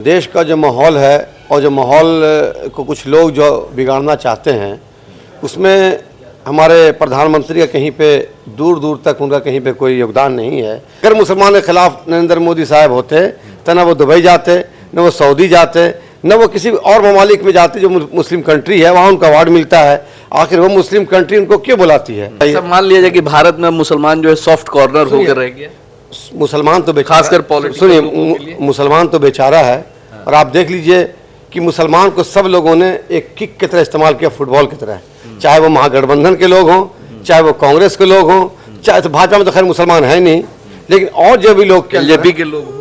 देश का जो माहौल है और जो माहौल को कुछ लोग जो बिगाड़ना चाहते हैं, उसमें हमारे प्रधानमंत्री का कहीं पे दूर दूर तक उनका कहीं पे कोई योगदान नहीं है। अगर मुसलमान के खिलाफ नरेंद्र मोदी साहब होते तो न वो दुबई जाते, न वो सऊदी जाते, न वो किसी और ममालिक में जाते जो मुस्लिम कंट्री है, वहाँ उनका अवार्ड मिलता है। आखिर वो मुस्लिम कंट्री उनको क्यों बुलाती है? सब मान लिया जाए कि भारत में मुसलमान जो है सॉफ्ट कॉर्नर होकर रह गया। मुसलमान तो खासकर सुनिए, मुसलमान तो बेचारा है। और आप देख लीजिए कि मुसलमान को सब लोगों ने एक किक की तरह इस्तेमाल किया, फुटबॉल की तरह। चाहे वो महागठबंधन के लोग हों, चाहे वो कांग्रेस के लोग हों, चाहे तो भाजपा में तो खैर मुसलमान है नहीं, लेकिन और जो भी लोग एलजेपी के लोग,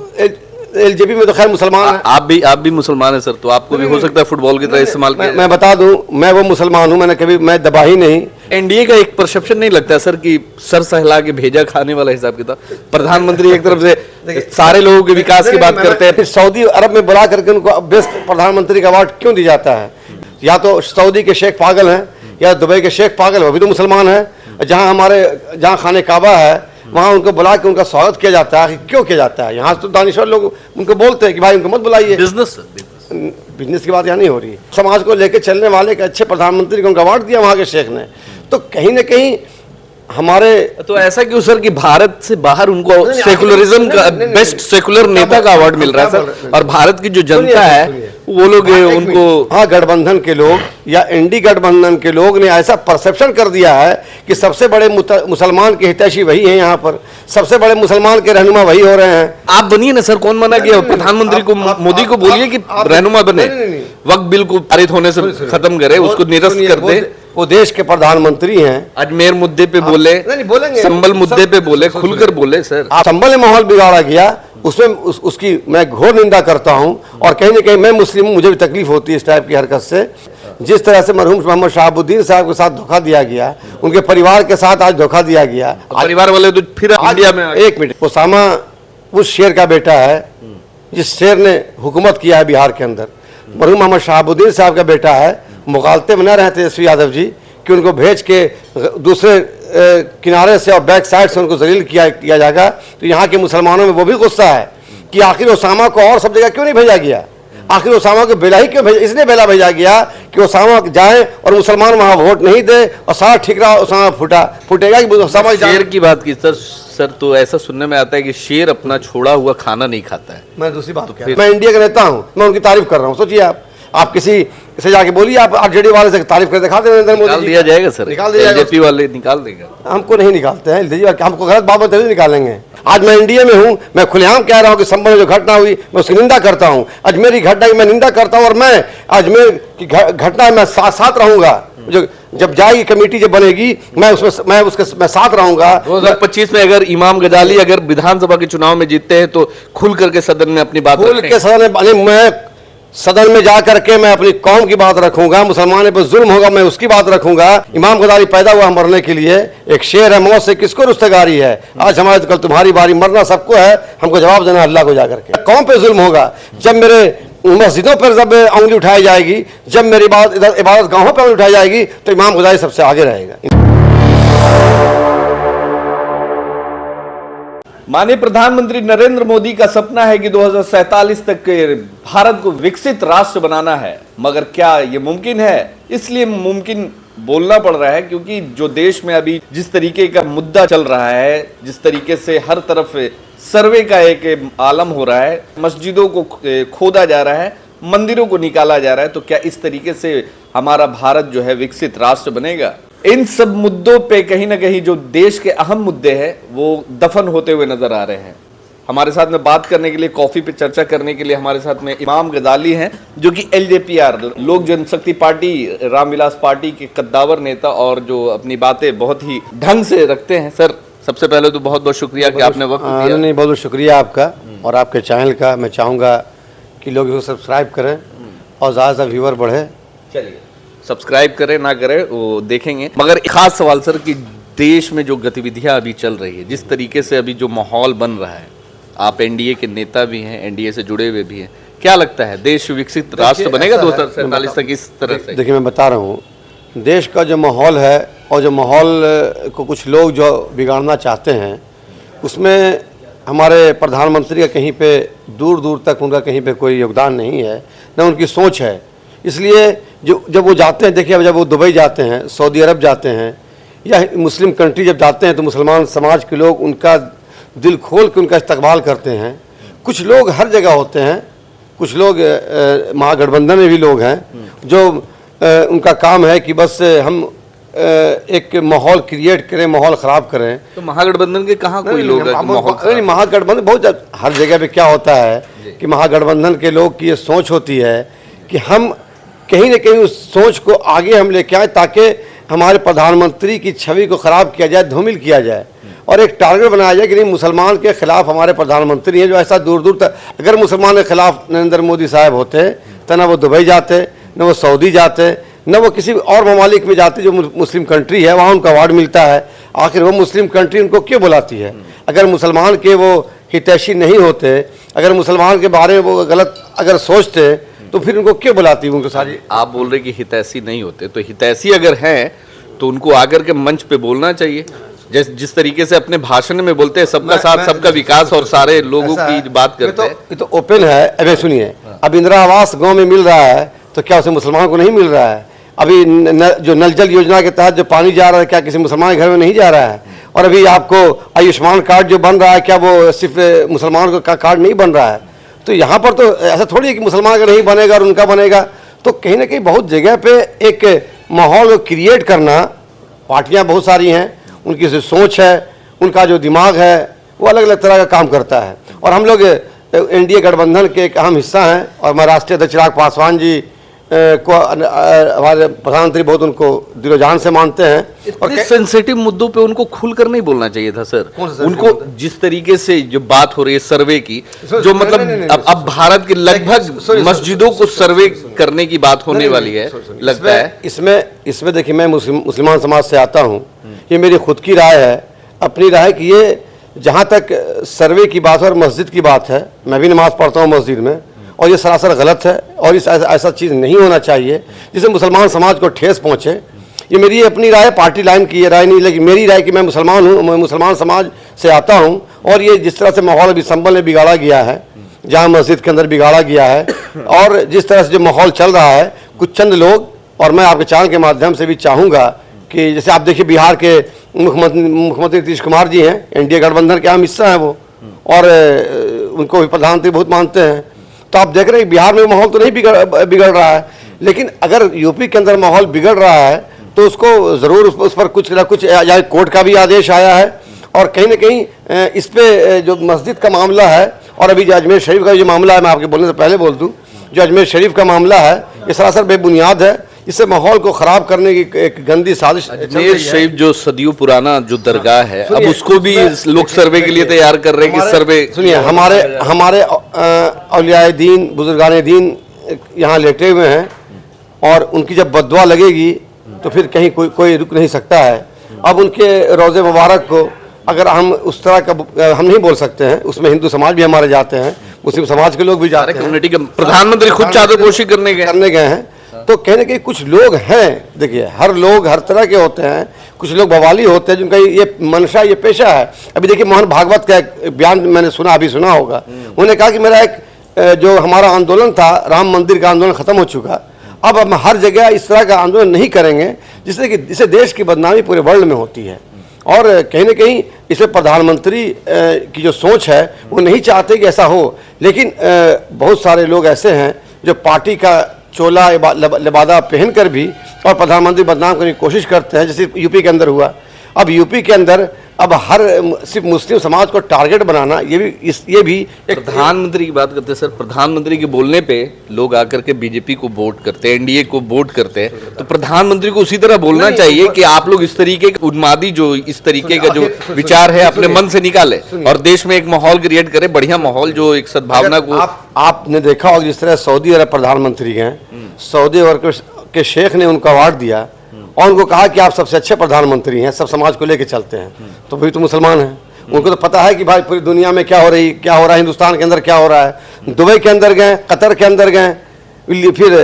एलजेपी में तो खैर मुसलमान है। आप भी मुसलमान है सर, तो आपको भी हो सकता है फुटबॉल की तरह इस्तेमाल किया। मैं बता दूं, मैं वो मुसलमान हूं, मैं दबा ही नहीं। एनडीए का एक परसेप्शन नहीं लगता सर कि सर सहला के भेजा खाने वाला हिसाब किताब। प्रधानमंत्री एक तरफ से सारे लोगों के विकास की बात करते हैं, फिर सऊदी अरब में बुला करके उनको बेस्ट प्रधानमंत्री का अवार्ड क्यों दिया जाता है? या तो सऊदी के शेख पागल हैं या दुबई के शेख पागल, वो भी तो मुसलमान है। जहाँ खाने काबा है वहाँ उनको बुला के उनका स्वागत किया जाता है। क्यों किया जाता है? यहाँ तो दानिश्वर लोग उनको बोलते हैं कि भाई उनको मत बुलाइए। बिजनेस की बात यहाँ नहीं हो रही है। समाज को लेकर चलने वाले एक अच्छे प्रधानमंत्री को उनका अवार्ड दिया वहाँ के शेख ने, तो कहीं ना कहीं हमारे तो ऐसा क्यों सर कि भारत से बाहर उनको सेकुलरिज्म का बेस्ट सेकुलर नेता का अवार्ड मिल रहा है सर, और भारत की जो जनता है वो लोग उनको, हाँ, गठबंधन के लोग या एनडी गठबंधन के लोग ने ऐसा परसेप्शन कर दिया है कि सबसे बड़े मुसलमान के हितैषी वही हैं, यहाँ पर सबसे बड़े मुसलमान के रहनुमा वही हो रहे हैं। आप बनिए ना सर, कौन मना किया? प्रधानमंत्री को, मोदी को बोलिए कि रहनुमा बने, वक्त बिल को पारित होने से खत्म करे, उसको निरस्त कर दे। वो देश के प्रधानमंत्री हैं। अजमेर मुद्दे पे बोले, संबल मुद्दे पे बोले, खुलकर बोले सर। संबल में माहौल बिगाड़ा गया, उसमें उसकी मैं घोर निंदा करता हूं। और कहीं ना कहीं मैं मुस्लिम हूं, मुझे भी तकलीफ होती है इस टाइप की हरकत से। जिस तरह से मरहूम मोहम्मद शहाबुद्दीन साहब के साथ धोखा दिया गया, उनके परिवार के साथ आज धोखा दिया गया। परिवार वाले तो फिर इंडिया में, एक मिनट, ओसामा उस शेर का बेटा है जिस शेर ने हुकूमत किया है बिहार के अंदर। मरहूम मोहम्मद शहाबुद्दीन साहब का बेटा है। मुगालते में न रहे तेजस्वी यादव जी कि उनको भेज के दूसरे किनारे से और बैक साइड से उनको जलील किया जाएगा, तो यहाँ के मुसलमानों में वो भी गुस्सा है कि आखिर ओसामा को और सब जगह क्यों नहीं भेजा गया? आखिर ओसामा को बेला ही क्यों भेजा? इसलिए बेला भेजा गया कि ओसामा जाए और मुसलमान वहाँ वोट नहीं दे और सारा ठिकरा ओसामा फूटेगा कि ओसामा। शेर की बात की सर, तो ऐसा सुनने में आता है कि शेर अपना छोड़ा हुआ खाना नहीं खाता है। मैं दूसरी बात तो मैं इंडिया का नेता हूँ, मैं उनकी तारीफ कर रहा हूँ। सोचिए आप किसी से जाके बोलिए, आप आरजेडी वाले से तारीफ कर दिखा दे, नरेंद्र मोदी निकाल दिया जाएगा सर, निकाल दिया जाएगा। एलजेपी वाले निकाल देगा। हमको नहीं निकालते हैं, हमको गलत बात तभी निकालेंगे। आज मैं इंडिया में हूँ, मैं खुलेआम कह रहा हूँ कि संभल में जो घटना हुई मैं उसकी निंदा करता हूँ। अजमेर की घटना की मैं निंदा करता हूँ, और मैं अजमेर की घटना में साथ रहूंगा। जो जब जाएगी कमेटी जब बनेगी, मैं उसके साथ रहूंगा। 2025 में अगर इमाम गजाली अगर विधानसभा के चुनाव में जीतते हैं तो खुल करके सदन में अपनी बात सदन में जा करके मैं अपनी कौम की बात रखूंगा। मुसलमानों पर जुल्म होगा मैं उसकी बात रखूंगा। इमाम गजाली पैदा हुआ मरने के लिए, एक शेर है, मौत से किसको रुस्तगारी है? आज हमारे तो कल तुम्हारी बारी, मरना सबको है, हमको जवाब देना अल्लाह को जाकर के। कौम पे जुल्म होगा जब मेरे मस्जिदों पर जब उंगली उठाई जाएगी, जब मेरी इबादत गाहों पर उंगली उठाई जाएगी, तो इमाम गजाली सबसे आगे रहेगा। माननीय प्रधानमंत्री नरेंद्र मोदी का सपना है कि 2047 तक भारत को विकसित राष्ट्र बनाना है, मगर क्या ये मुमकिन है? इसलिए मुमकिन बोलना पड़ रहा है क्योंकि जो देश में अभी जिस तरीके का मुद्दा चल रहा है, जिस तरीके से हर तरफ सर्वे का एक आलम हो रहा है, मस्जिदों को खोदा जा रहा है, मंदिरों को निकाला जा रहा है, तो क्या इस तरीके से हमारा भारत जो है विकसित राष्ट्र बनेगा? इन सब मुद्दों पे कहीं ना कहीं जो देश के अहम मुद्दे हैं वो दफन होते हुए नजर आ रहे हैं। हमारे साथ में बात करने के लिए, कॉफी पे चर्चा करने के लिए हमारे साथ में इमाम गजाली हैं, जो कि एलजेपीआर लोक जनशक्ति पार्टी, रामविलास पार्टी के कद्दावर नेता और जो अपनी बातें बहुत ही ढंग से रखते हैं। सर, सबसे पहले तो बहुत बहुत शुक्रिया कि आपने वक्त दिया। नहीं, बहुत बहुत शुक्रिया आपका और आपके चैनल का। मैं चाहूँगा कि लोग इसको सब्सक्राइब करें और ज़्यादा से व्यूअर बढ़े। चलिए, सब्सक्राइब करें ना करें वो देखेंगे, मगर एक खास सवाल सर कि देश में जो गतिविधियां अभी चल रही है, जिस तरीके से अभी जो माहौल बन रहा है, आप एनडीए के नेता भी हैं, एनडीए से जुड़े हुए भी हैं, क्या लगता है देश विकसित राष्ट्र बनेगा 2047 तक इस तरह से? देखिए, मैं बता रहा हूँ, देश का जो माहौल है और जो माहौल को कुछ लोग जो बिगाड़ना चाहते हैं, उसमें हमारे प्रधानमंत्री का कहीं पे दूर दूर तक उनका कहीं पे कोई योगदान नहीं है, न उनकी सोच है। इसलिए जो जब वो जाते हैं, देखिए जब वो दुबई जाते हैं, सऊदी अरब जाते हैं या मुस्लिम कंट्री जब जाते हैं तो मुसलमान समाज के लोग उनका दिल खोल के उनका इस्तकबाल करते हैं। कुछ लोग हर जगह होते हैं, कुछ लोग महागठबंधन में भी लोग हैं जो उनका काम है कि बस हम एक माहौल क्रिएट करें, माहौल ख़राब करें। तो महागठबंधन के कहाँ कोई लोग हैं कि माहौल नहीं, महागठबंधन बहुत हर जगह पे क्या होता है कि महागठबंधन के लोग की ये सोच होती है कि हम कहीं न कहीं उस सोच को आगे हम लेके आए ताकि हमारे प्रधानमंत्री की छवि को ख़राब किया जाए, धूमिल किया जाए और एक टारगेट बनाया जाए कि नहीं मुसलमान के खिलाफ हमारे प्रधानमंत्री हैं। जो ऐसा दूर दूर तक अगर मुसलमान के खिलाफ नरेंद्र मोदी साहब होते तो ना वो दुबई जाते, न वो सऊदी जाते, न वो किसी और ममालिक में जाते जो मुस्लिम कंट्री है, वहाँ उनका अवार्ड मिलता है। आखिर वो मुस्लिम कंट्री उनको क्यों बुलाती है? अगर मुसलमान के वो हितैषी नहीं होते, अगर मुसलमान के बारे में वो गलत अगर सोचते तो फिर उनको क्यों बुलाती है? उनको सारी आप बोल रहे कि हितैषी नहीं होते, तो हितैषी अगर हैं तो उनको आकर के मंच पे बोलना चाहिए, जिस तरीके से अपने भाषण में बोलते हैं सबका साथ सबका विकास और सारे लोगों की बात करते हैं। ये तो ओपन है। अबे सुनिए, अब इंदिरा आवास गांव में मिल रहा है तो क्या उसे मुसलमान को नहीं मिल रहा है? अभी जो नल जल योजना के तहत जो पानी जा रहा है क्या किसी मुसलमान के घर में नहीं जा रहा है? और अभी आपको आयुष्मान कार्ड जो बन रहा है क्या वो सिर्फ मुसलमान का कार्ड नहीं बन रहा है? तो यहाँ पर तो ऐसा थोड़ी है कि मुसलमान का नहीं बनेगा और उनका बनेगा। तो कहीं ना कहीं बहुत जगह पे एक माहौल क्रिएट करना, पार्टियाँ बहुत सारी हैं, उनकी जो सोच है, उनका जो दिमाग है वो अलग अलग तरह का काम करता है। और हम लोग एनडीए गठबंधन के एक अहम हिस्सा हैं और मैं राष्ट्रीय अध्यक्ष चिराग पासवान जी को हमारे प्रधानमंत्री बहुत उनको दिलो जान से मानते हैं। और सेंसिटिव मुद्दों पे उनको खुलकर नहीं बोलना चाहिए था सर। उनको जिस तरीके से जो बात हो रही है सर्वे की, जो मतलब अब भारत के लगभग मस्जिदों को सर्वे करने की बात होने वाली है लगता है। इसमें देखिए मैं मुसलमान समाज से आता हूँ, ये मेरी खुद की राय है, अपनी राय कि ये जहाँ तक सर्वे की बात है और मस्जिद की बात है, मैं भी नमाज पढ़ता हूँ मस्जिद में और ये सरासर गलत है और इस ऐसा चीज़ नहीं होना चाहिए जिससे मुसलमान समाज को ठेस पहुँचे। ये मेरी अपनी राय, पार्टी लाइन की ये राय नहीं, लेकिन मेरी राय कि मैं मुसलमान हूँ, मैं मुसलमान समाज से आता हूँ और ये जिस तरह से माहौल अभी संभल में बिगाड़ा गया है, जहाँ मस्जिद के अंदर बिगाड़ा गया है और जिस तरह से जो माहौल चल रहा है, कुछ चंद लोग, और मैं आपके चैनल के माध्यम से भी चाहूँगा कि जैसे आप देखिए बिहार के मुख्यमंत्री नीतीश कुमार जी हैं, एनडीए गठबंधन के अहम हिस्सा हैं वो, और उनको भी प्रधानमंत्री बहुत मानते हैं। तो आप देख रहे हैं बिहार में माहौल तो नहीं बिगड़ रहा है, लेकिन अगर यूपी के अंदर माहौल बिगड़ रहा है तो उसको ज़रूर उस पर कुछ ना कुछ, या कोर्ट का भी आदेश आया है और कहीं ना कहीं इस पे जो मस्जिद का मामला है और अभी जो अजमेर शरीफ का जो मामला है, मैं आपके बोलने से पहले बोल दूं, जो अजमेर शरीफ का मामला है ये सरासर बेबुनियाद है। इससे माहौल को खराब करने की एक गंदी साजिश। अजमेर शरीफ जो सदियों पुराना जो दरगाह है, अब उसको भी लोग सर्वे के लिए तैयार कर रहे हैं कि सर्वे। सुनिए, हमारे औलियाए दीन, बुजुर्गान दीन यहाँ लेटे हुए हैं और उनकी जब बद्दुआ लगेगी तो फिर कहीं कोई रुक नहीं सकता है। अब उनके रोज़े मुबारक को अगर हम उस तरह का हम नहीं बोल सकते हैं, उसमें हिंदू समाज भी हमारे जाते हैं, मुस्लिम समाज के लोग भी जाते हैं, कम्युनिटी के प्रधानमंत्री खुद चादरपोशी करने गए हैं। तो कहीं ना कहीं कुछ लोग हैं, देखिए हर लोग हर तरह के होते हैं, कुछ लोग बवाली होते हैं जिनका ये मनशा, ये पेशा है। अभी देखिए मोहन भागवत का एक बयान मैंने सुना, अभी सुना होगा, उन्होंने कहा कि मेरा एक जो हमारा आंदोलन था, राम मंदिर का आंदोलन खत्म हो चुका, अब हम हर जगह इस तरह का आंदोलन नहीं करेंगे जिससे देश की बदनामी पूरे वर्ल्ड में होती है। और कहीं ना कहीं इसमें प्रधानमंत्री की जो सोच है वो नहीं चाहते कि ऐसा हो, लेकिन बहुत सारे लोग ऐसे हैं जो पार्टी का चोला लिबादा पहनकर भी और प्रधानमंत्री बदनाम करने की कोशिश करते हैं, जैसे यूपी के अंदर हुआ। अब यूपी के अंदर अब हर सिर्फ मुस्लिम समाज को टारगेट बनाना, ये भी एक प्रधानमंत्री की बात करते हैं सर। प्रधानमंत्री के बोलने पे लोग आकर के बीजेपी को वोट करते हैं, एनडीए को वोट करते हैं, तो प्रधानमंत्री को उसी तरह बोलना चाहिए कि आप लोग इस तरीके के उन्मादी जो इस तरीके का जो विचार है अपने मन से निकाले और देश में एक माहौल क्रिएट करे, बढ़िया माहौल जो एक सद्भावना को। आपने देखा होगा जिस तरह सऊदी अरब प्रधानमंत्री गए, सऊदी अरब के शेख ने उनको अवार्ड दिया और उनको कहा कि आप सबसे अच्छे प्रधानमंत्री हैं, सब समाज को लेके चलते हैं, तो वही तो मुसलमान हैं। उनको तो पता है कि भाई पूरी दुनिया में क्या हो रहा है, हिंदुस्तान के अंदर क्या हो रहा है। दुबई के अंदर गए, कतर के अंदर गए, फिर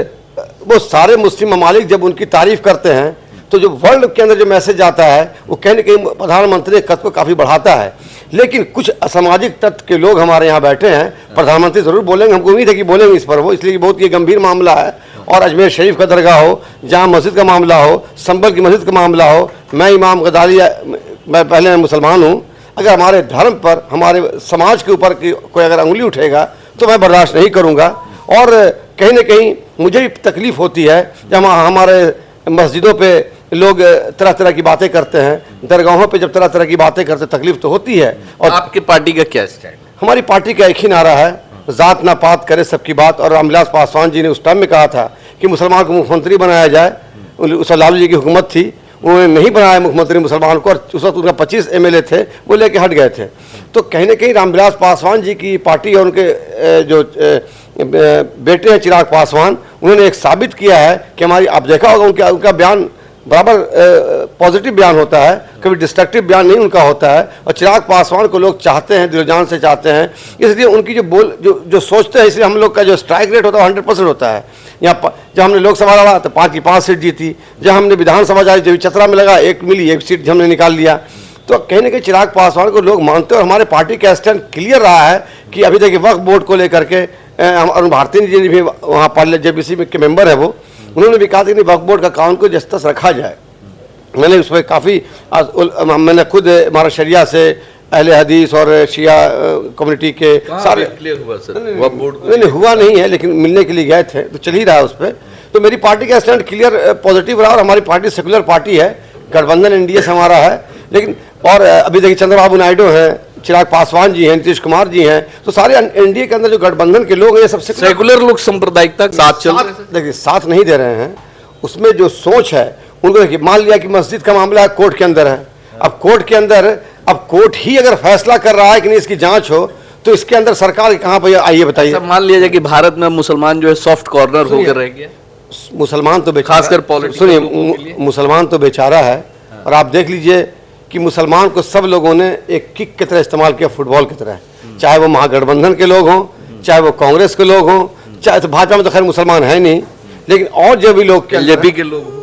वो सारे मुस्लिम ममालिक जब उनकी तारीफ करते हैं तो जो वर्ल्ड के अंदर जो मैसेज आता है वो कहीं ना कहीं प्रधानमंत्री के कद को काफ़ी बढ़ाता है। लेकिन कुछ असामाजिक तत्व के लोग हमारे यहाँ बैठे हैं, प्रधानमंत्री जरूर बोलेंगे, हमको उम्मीद है कि बोलेंगे इस पर वो, इसलिए बहुत ये गंभीर मामला है। और अजमेर शरीफ का दरगाह हो, जहाँ मस्जिद का मामला हो, संभल की मस्जिद का मामला हो, मैं इमाम गजाली, मैं पहले मुसलमान हूँ, अगर हमारे धर्म पर, हमारे समाज के ऊपर कोई अगर उंगली उठेगा तो मैं बर्दाश्त नहीं करूँगा। और कहीं ना कहीं मुझे भी तकलीफ होती है जब हमारे मस्जिदों पे लोग तरह तरह की बातें करते हैं, दरगाहों पे जब तरह तरह की बातें करते, तकलीफ तो होती है। और आपकी पार्टी का क्या स्टैंड? हमारी पार्टी का एक ही नारा है, जात ना पात करे सबकी बात। और रामविलास पासवान जी ने उस टाइम में कहा था कि मुसलमान को मुख्यमंत्री बनाया जाए, उस लालू जी की हुकूमत थी, उन्होंने नहीं बनाया मुख्यमंत्री मुसलमान को, और उस वक्त उनका 25 MLA थे, वो लेके हट गए थे। तो कहीं ना कहीं रामविलास पासवान जी की पार्टी और उनके जो बेटे हैं चिराग पासवान, उन्होंने एक साबित किया है कि हमारी, आप देखा होगा उनका बयान बराबर पॉजिटिव बयान होता है, कभी डिस्ट्रक्टिव बयान नहीं उनका होता है। और चिराग पासवान को लोग चाहते हैं, दिलजान से चाहते हैं, इसलिए उनकी जो सोचते हैं, इसलिए हम लोग का जो स्ट्राइक रेट होता है 100% होता है। यहाँ जब हमने लोकसभा लड़ा तो 5 की 5 सीट जीती, जब हमने विधानसभा जाए, जब चतरा में लगा 1 मिली, 1 सीट हमने निकाल लिया। तो कहीं ना कहीं चिराग पासवान को लोग मानते हैं, और हमारे पार्टी का स्टैंड क्लियर रहा है कि अभी देखिए वक्फ बोर्ड को लेकर के अरुण भारती जी भी वहाँ पार्लियामेंट JBC के मेंबर है, वो उन्होंने भी कहा था कि वक्फ बोर्ड का कानून को जिस तरह रखा जाए। मैंने उस पर काफ़ी, मैंने खुद हमारा शरिया से, अहले हदीस और शिया कम्युनिटी के सारे क्लियर हुआ सर, वक्फ बोर्ड नहीं हुआ नहीं है, लेकिन मिलने के लिए गए थे, तो चल ही रहा है उस पर। तो मेरी पार्टी का स्टैंड क्लियर पॉजिटिव रहा, और हमारी पार्टी सेकुलर पार्टी है, गठबंधन NDA से हमारा है। लेकिन और अभी देखिए चंद्रबाबू नायडू हैं, चिराग पासवान जी हैं, नीतीश कुमार जी हैं, तो सारे NDA के अंदर जो गठबंधन के लोग हैं, ये सबसे सेकुलर लोग सांप्रदायिकता साथ चल रहे हैं। देखिए साथ नहीं दे रहे हैं, उसमें जो सोच है उनको देखिए, मान लिया कि मस्जिद का मामला है, कोर्ट के अंदर है, अब कोर्ट के अंदर, अब कोर्ट ही अगर फैसला कर रहा है कि नहीं इसकी जांच हो, तो इसके अंदर सरकार कहाँ पर आइए बताइए। मान लिया जाए कि भारत में मुसलमान जो है सॉफ्ट कॉर्नर होकर रह गया, मुसलमान तो खासकर पॉलिटिक्स, सुनिए मुसलमान तो बेचारा है। और आप देख लीजिए कि मुसलमान को सब लोगों ने एक किक की तरह इस्तेमाल किया, फुटबॉल की तरह, चाहे वो महागठबंधन के लोग हों, चाहे वो कांग्रेस के लोग हों, चाहे तो भाजपा में तो खैर मुसलमान है नहीं, लेकिन और जो भी लोग, LJP के लोग,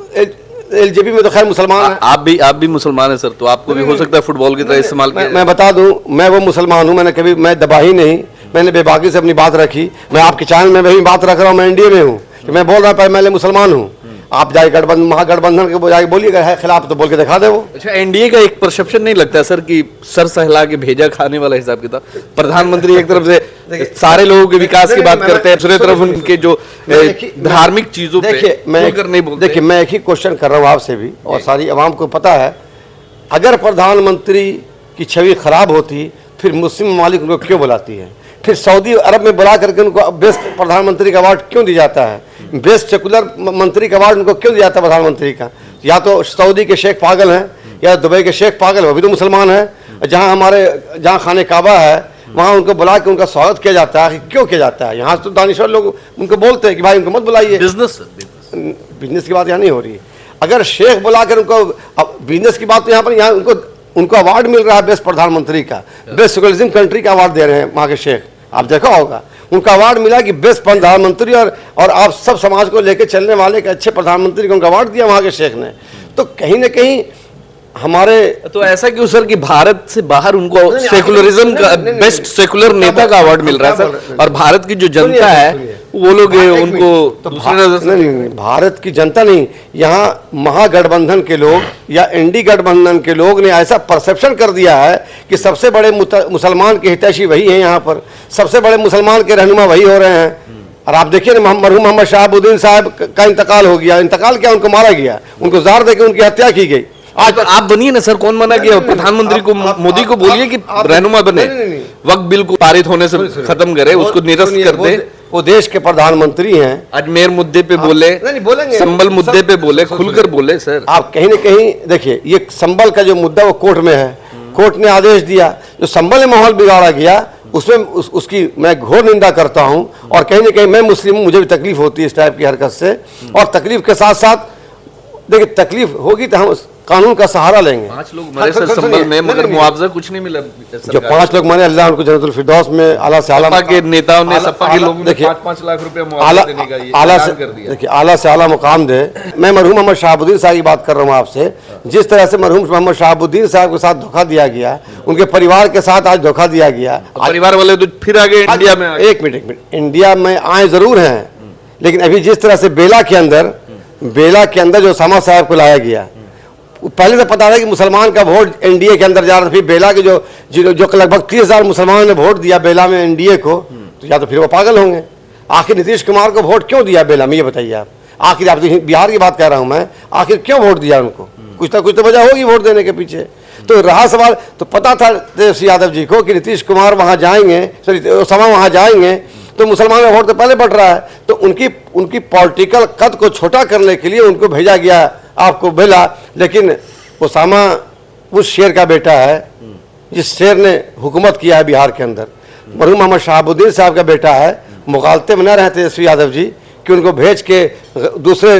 LJP में तो खैर मुसलमान, आप भी मुसलमान है सर, तो आपको भी हो सकता है फुटबॉल की तरह इस्तेमाल किया। मैं बता दूं, मैं वो मुसलमान हूं, मैंने कभी, मैं दबा ही नहीं, मैंने बेबाकी से अपनी बात रखी। मैं आपके चैनल में भी बात रख रहा हूं, मैं NDA में हूं, कि मैं बोल रहा हूं मैं मुसलमान हूं। आप जाए महागठबंधन के जाके बोलिए, अगर है खिलाफ तो बोल के दिखा दे वो। अच्छा, NDA का एक परसेप्शन नहीं लगता सर कि सर सहला के भेजा खाने वाला हिसाब किताब, प्रधानमंत्री एक तरफ से सारे लोगों के विकास की बात करते हैं, दूसरी तरफ उनके जो धार्मिक चीजों पे देखिए मैं एक ही क्वेश्चन कर रहा हूँ आपसे भी, और सारी आवाम को पता है, अगर प्रधानमंत्री की छवि खराब होती फिर मुस्लिम ममालिक उनको क्यों बुलाती है, फिर सऊदी अरब में बुला करके उनको बेस्ट प्रधानमंत्री का अवार्ड क्यों दिया जाता है, बेस्ट सेकुलर मंत्री का अवार्ड उनको क्यों दिया जाता है प्रधानमंत्री का। या तो सऊदी के शेख पागल हैं, या दुबई के शेख पागल, वो भी तो मुसलमान हैं। जहाँ खाने काबा है वहाँ उनको बुला के उनका स्वागत किया जाता है, क्यों किया जाता है। यहाँ तो दानिश्वर लोग उनको बोलते हैं कि भाई उनको मत बुलाइए, बिजनेस की बात यहाँ नहीं हो रही है। अगर शेख बुलाकर उनको, बिजनेस की बात तो यहाँ पर, यहाँ उनको अवार्ड मिल रहा है बेस्ट प्रधानमंत्री का, बेस्ट सेकुलरिज्म कंट्री का अवार्ड दे रहे हैं वहाँ के शेख, आप देखा होगा उनका अवार्ड मिला कि बेस्ट प्रधानमंत्री, और आप सब समाज को लेकर चलने वाले एक अच्छे प्रधानमंत्री को उनका अवार्ड दिया वहाँ के शेख ने। तो कहीं ना कहीं हमारे, तो ऐसा क्यों सर कि भारत से बाहर उनको सेकुलरिज्म का बेस्ट सेकुलर नेता का अवार्ड मिल रहा है सर, और भारत की जो जनता है वो लोग उनको तो नहीं, भारत की जनता नहीं, यहाँ महागठबंधन के लोग या NDA गठबंधन के लोग ने ऐसा परसेप्शन कर दिया है कि सबसे बड़े मुसलमान के हितैषी वही हैं, यहाँ पर सबसे बड़े मुसलमान के रहनुमा वही हो रहे हैं। और आप देखिए ना, मरहूम मोहम्मद शहाबुद्दीन साहब का इंतकाल हो गया, इंतकाल क्या, उनको मारा गया, उनको जार देकर उनकी हत्या की गई। आज आप बनिए ना सर, कौन मना किया, प्रधानमंत्री को, मोदी को बोलिए कि रहनुमा बने, वक्त बिल को पारित होने से खत्म करे, उसको निरस्त कर दे। वो देश के प्रधानमंत्री हैं, अजमेर मुद्दे पे बोले, संबल मुद्दे पे बोले, खुलकर बोले सर। आप कहीं ना कहीं देखिए, ये संबल का जो मुद्दा वो कोर्ट में है, कोर्ट ने आदेश दिया, जो संबल में माहौल बिगाड़ा गया उसमें उसकी मैं घोर निंदा करता हूं। और कहीं ना कहीं मैं मुस्लिम हूं, मुझे भी तकलीफ होती है इस टाइप की हरकत से, और तकलीफ के साथ साथ देखिए तकलीफ होगी तो हम कानून का सहारा लेंगे। 5 लोग मरे सर संभल में, मगर मुआवजा कुछ नहीं मिला। जो 5 लोग मरे, अल्लाह उनको जन्नतुल फिरदौस में आला से आला के नेताओं ने, सपा के लोगों ने 5-5 लाख रुपए मुआवजा देने का ये ऐलान कर दिया। देखिए आला से आला मुकाम दे। मैं मरहूम मोहम्मद शहाबुद्दीन साहब की बात कर रहा हूँ आपसे, जिस तरह से मरहूम मोहम्मद शहाबुद्दीन साहब के साथ धोखा दिया गया, उनके परिवार के साथ आज धोखा दिया गया। परिवार वाले तो फिर आगे इंडिया में एक मिनट, इंडिया में आए जरूर हैं, लेकिन अभी जिस तरह से बेला के अंदर जो ओसामा साहब को लाया गया, पहले से पता था कि मुसलमान का वोट एनडीए के अंदर जा रहा था। फिर बेला के जो लगभग 30,000 मुसलमानों ने वोट दिया बेला में एनडीए को, तो या तो फिर वो पागल होंगे। आखिर नीतीश कुमार को वोट क्यों दिया बेला में, ये बताइए आप। आखिर आप बिहार की बात कर रहा हूं मैं, आखिर क्यों वोट दिया उनको? कुछ ना कुछ तो वजह होगी वोट देने के पीछे। तो रहा सवाल, तो पता था तेजस्वी यादव जी को कि नीतीश कुमार वहां जाएंगे, ओसामा वहां जाएंगे तो मुसलमान का वोट तो पहले बढ़ रहा है। तो उनकी पॉलिटिकल कद को छोटा करने के लिए उनको भेजा गया आपको बेला। लेकिन ओसामा उस शेर का बेटा है जिस शेर ने हुकूमत किया है बिहार के अंदर। मरहूम मोहम्मद शहाबुद्दीन साहब का बेटा है। मुगालते में न रहे तेजस्वी यादव जी कि उनको भेज के दूसरे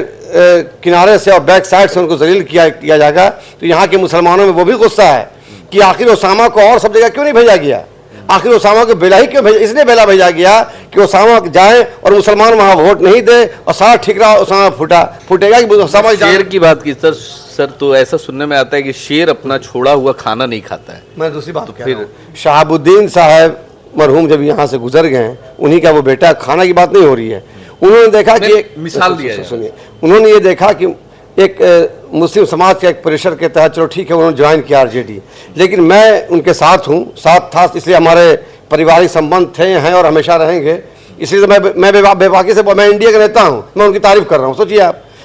किनारे से और बैक साइड से उनको जलील किया जाएगा। तो यहाँ के मुसलमानों में वो भी गुस्सा है कि आखिर ओसामा को और सब जगह क्यों नहीं भेजा गया, आखिर ओसामा को बेला ही क्यों भेजा? इसलिए बेला भेजा गया कि ओसामा जाए और मुसलमान वहां वोट नहीं दे और सारा ठीक रहा, ओसामा फूटेगा कि ओसामा शेर की बात की सर, तो ऐसा सुनने में आता है कि शेर अपना छोड़ा हुआ खाना नहीं खाता है। मैं दूसरी बात कह रहा हूं, शहाबुद्दीन साहब मरहूम जब यहाँ से गुजर गए, उन्हीं का वो बेटा, खाना की बात नहीं हो रही है। उन्होंने देखा कि मिसाल दिया, सुनिए, उन्होंने ये देखा कि एक मुस्लिम समाज के एक प्रेशर के तहत चलो ठीक है उन्होंने ज्वाइन किया आरजेडी, लेकिन मैं उनके साथ हूँ, साथ था, इसलिए हमारे पारिवारिक संबंध थे हैं और हमेशा रहेंगे। इसलिए मैं बेबाकी से मैं इंडिया का नेता हूँ, मैं उनकी तारीफ कर रहा हूँ। सोचिए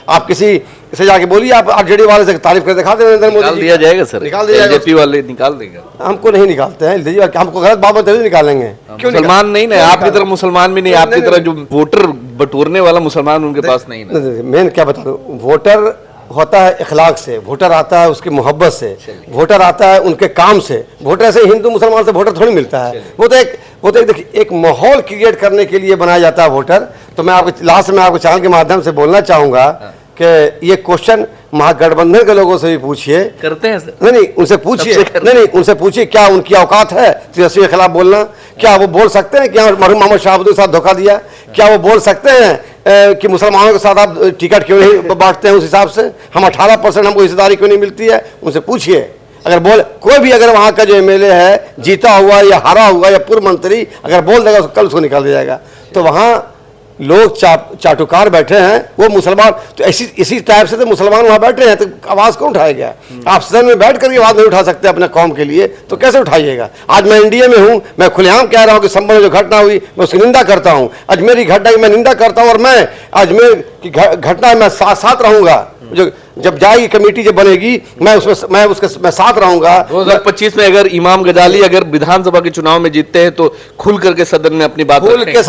आप किसी से जाके बोलिए, आप आरजेडी वाले से तारीफ कर दिखा दें नरेंद्र मोदी दिया जाएगा सर, निकाल दिया जाएगा, बीजेपी वाले निकाल देंगे। हमको नहीं निकालते हैं, हमको गलत बात तभी निकालेंगे। क्यों मुसलमान नहीं ना, आपकी तरह मुसलमान भी नहीं, आपकी तरह जो वोटर बटोरने वाला मुसलमान उनके पास नहीं है। मैं क्या बता दूं, वोटर होता है इखलाक से, वोटर आता है उसकी मोहब्बत से, वोटर आता है उनके काम से। वोटर ऐसे हिंदू मुसलमान से वोटर थोड़ी मिलता है, वो तो एक माहौल क्रिएट करने के लिए बनाया जाता है वोटर। तो मैं आपको लास्ट में आपको चैनल के माध्यम से बोलना चाहूंगा कि ये क्वेश्चन महागठबंधन के लोगों से भी पूछिए, करते हैं सर? नहीं उनसे पूछिए, नहीं उनसे पूछिए क्या उनकी औकात है तेजस्वी के खिलाफ बोलना। क्या वो बोल सकते हैं कि मरहूम मोहम्मद शहाबुद्दीन के साथ धोखा दिया? क्या वो बोल सकते हैं कि मुसलमानों के साथ आप टिकट क्यों नहीं बांटते हैं उस हिसाब से, हम 18% हमको हिस्सेदारी क्यों नहीं मिलती है? उनसे पूछिए। अगर कोई भी अगर वहां का जो एमएलए है जीता हुआ या हारा हुआ या पूर्व मंत्री अगर बोल देगा तो कल उसको निकाल दिया जाएगा। तो वहां लोग चाटुकार बैठे हैं, वो मुसलमान, तो इसी टाइप से तो मुसलमान वहां बैठे हैं, तो आवाज कौन उठाएगा? आप सदन में बैठ करके आवाज नहीं उठा सकते अपने कौम के लिए, तो कैसे उठाइएगा? आज मैं इंडिया में हूं, मैं खुलेआम कह रहा हूं कि संभल में जो घटना हुई मैं उसकी निंदा करता हूं। अजमेर की घटना की मैं निंदा करता हूं और मैं अजमेर की घटना में साथ रहूंगा। जो जब जाएगी कमेटी जब बनेगी मैं साथ रहूंगा। 2025 में अगर इमाम गजाली अगर विधानसभा के चुनाव में जीतते हैं तो खुल करके सदन में अपनी बात खुल के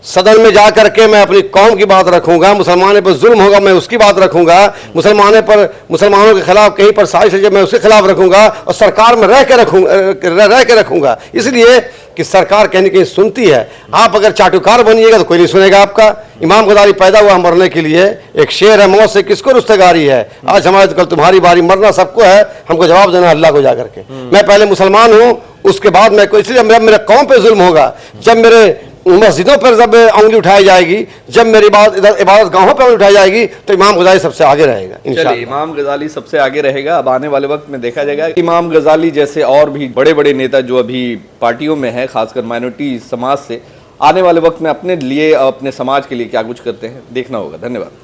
सदन में जा करके मैं अपनी कौम की बात रखूंगा। मुसलमानों पर जुल्म होगा मैं उसकी बात रखूंगा, मुसलमानों के खिलाफ कहीं पर साजिश है मैं उसके खिलाफ रखूंगा और सरकार में रह के रखूंगा। इसलिए कि सरकार कहने की सुनती है। आप अगर चाटुकार बनिएगा तो कोई नहीं सुनेगा आपका। इमाम गजाली पैदा हुआ मरने के लिए, एक शेर है, मौत से किसको रुस्तगारी है, आज हमारे तो कल तुम्हारी बारी, मरना सबको है, हमको जवाब देना अल्लाह को जाकर के। मैं पहले मुसलमान हूं, उसके बाद मैं, इसलिए मेरे कौम पे जुल्म होगा, जब मेरे मस्जिदों पर जब उंगली उठाई जाएगी, जब मेरी इबादत गाहों पर उंगली उठाई जाएगी, तो इमाम गजाली सबसे आगे रहेगा इंशाअल्लाह। इमाम गजाली सबसे आगे रहेगा। अब आने वाले वक्त में देखा जाएगा इमाम गजाली जैसे और भी बड़े बड़े नेता जो अभी पार्टियों में है, खासकर माइनॉरिटी समाज से, आने वाले वक्त में अपने लिए अपने समाज के लिए क्या कुछ करते हैं, देखना होगा। धन्यवाद।